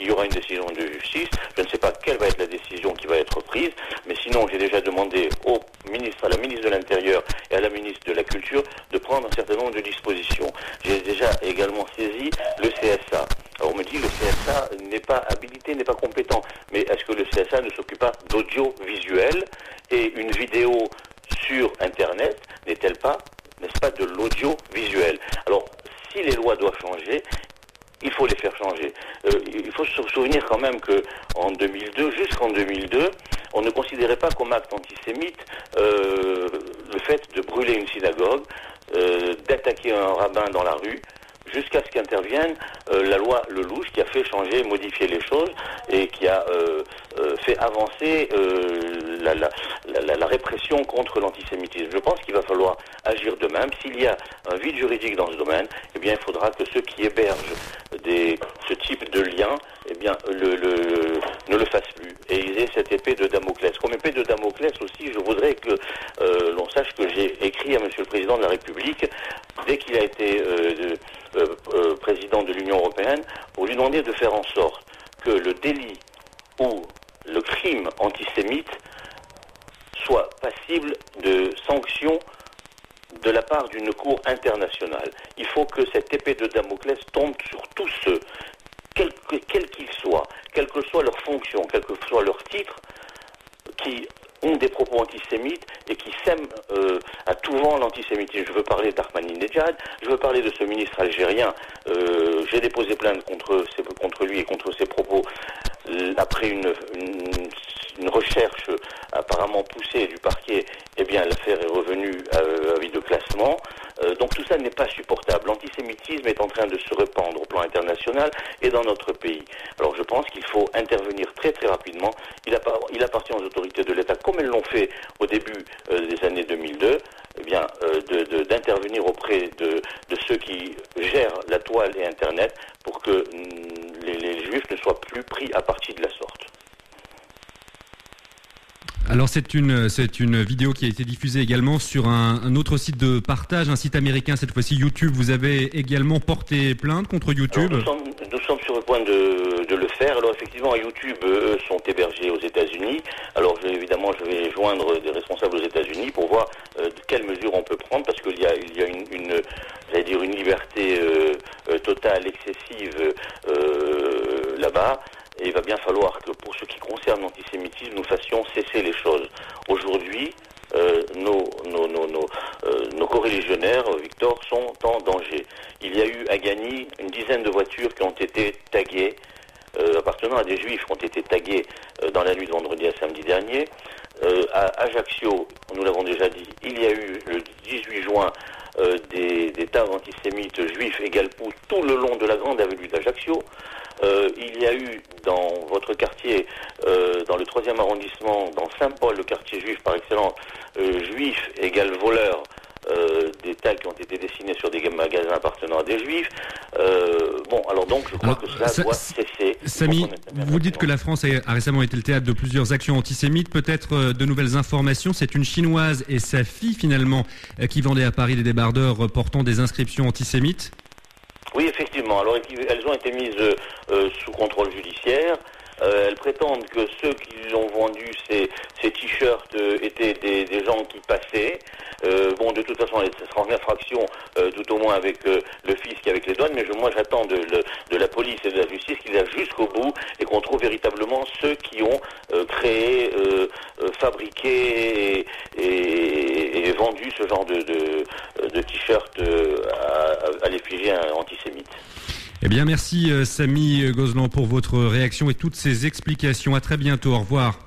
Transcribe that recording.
il y aura une décision de justice. Je ne sais pas quelle va être la décision qui va être prise, mais sinon j'ai déjà demandé à la ministre de l'Intérieur et à la ministre de la Culture de prendre un certain nombre de dispositions. J'ai déjà également saisi le CSA. Alors on me dit le CSA n'est pas habilité, n'est pas compétent. Mais est-ce que le CSA ne s'occupe pas d'audiovisuel et une vidéo sur Internet n'est-elle pas, n'est-ce pas, de l'audiovisuel? Alors si les lois doivent changer, il faut les faire changer. Il faut se souvenir quand même qu'en 2002, jusqu'en 2002, on ne considérait pas comme acte antisémite le fait de brûler une synagogue, d'attaquer un rabbin dans la rue, jusqu'à ce qu'intervienne la loi Lelouch qui a fait changer, modifier les choses et qui a fait avancer la répression contre l'antisémitisme. Je pense qu'il va falloir agir de même. S'il y a un vide juridique dans ce domaine, eh bien, il faudra que ceux qui hébergent ce type de lien, eh bien, ne le fassent plus. Et ils aient cette épée de Damoclès. Comme épée de Damoclès aussi, je voudrais que l'on sache que j'ai écrit à Monsieur le Président de la République, dès qu'il a été président de l'Union européenne, pour lui demander de faire en sorte que le délit ou le crime antisémite soit passible de sanctions de la part d'une cour internationale. Il faut que cette épée de Damoclès tombe sur tous ceux, quels qu'ils soient, quelle que soit leur fonction, quel que soit leur titre, qui ont des propos antisémites et qui sèment à tout vent l'antisémitisme. Je veux parler d'Ahmadinejad, je veux parler de ce ministre algérien. J'ai déposé plainte contre lui et contre ses propos après une recherche apparemment poussée du parquet. Eh bien, l'affaire est revenue à vie de classement. Donc tout ça n'est pas supportable. L'antisémitisme est en train de se répandre au plan international et dans notre pays. Alors je pense qu'il faut intervenir très très rapidement. Il appartient aux autorités de l'État, comme elles l'ont fait au début des années 2002, eh bien, d'intervenir auprès de ceux qui gèrent la toile et Internet pour que les Juifs ne soient plus pris à partie de la sorte. Alors c'est une vidéo qui a été diffusée également sur un autre site de partage, un site américain, cette fois-ci YouTube. Vous avez également porté plainte contre YouTube? Alors, nous sommes sur le point de le faire. Alors effectivement, YouTube, eux, sont hébergés aux États-Unis. Alors évidemment, je vais joindre des responsables aux États-Unis pour voir de quelles mesures on peut prendre, parce qu'il y a une liberté totale, excessive là-bas. Et il va bien falloir que, pour ce qui concerne l'antisémitisme, nous fassions cesser les choses. Aujourd'hui, nos coreligionnaires, Victor, sont en danger. Il y a eu à Gagny une dizaine de voitures qui ont été taguées, appartenant à des juifs, qui ont été taguées dans la nuit de vendredi à samedi dernier. À Ajaccio, nous l'avons déjà dit, il y a eu le 18 juin des tags antisémites juifs et galpous tout le long de la grande avenue d'Ajaccio. Il y a eu dans votre quartier, dans le 3e arrondissement, dans Saint-Paul, le quartier juif par excellence, juif égale voleur, des tags qui ont été dessinés sur des magasins appartenant à des juifs. Alors donc je crois que cela doit cesser. Samy, vous dites que la France a récemment été le théâtre de plusieurs actions antisémites. Peut-être de nouvelles informations. C'est une Chinoise et sa fille finalement qui vendaient à Paris des débardeurs portant des inscriptions antisémites. Oui, effectivement. Alors, elles ont été mises sous contrôle judiciaire. Elles prétendent que ceux qui ont vendu ces t-shirts étaient des gens qui passaient. De toute façon, ça sera en infraction, tout au moins avec le fisc et avec les douanes. Mais moi, j'attends de la police et de la justice qu'ils aillent jusqu'au bout et qu'on trouve véritablement ceux qui ont créé, fabriqué et vendu ce genre de t-shirts à l'effigie antisémite. Eh bien, merci Samy Gozlan pour votre réaction et toutes ces explications. À très bientôt. Au revoir.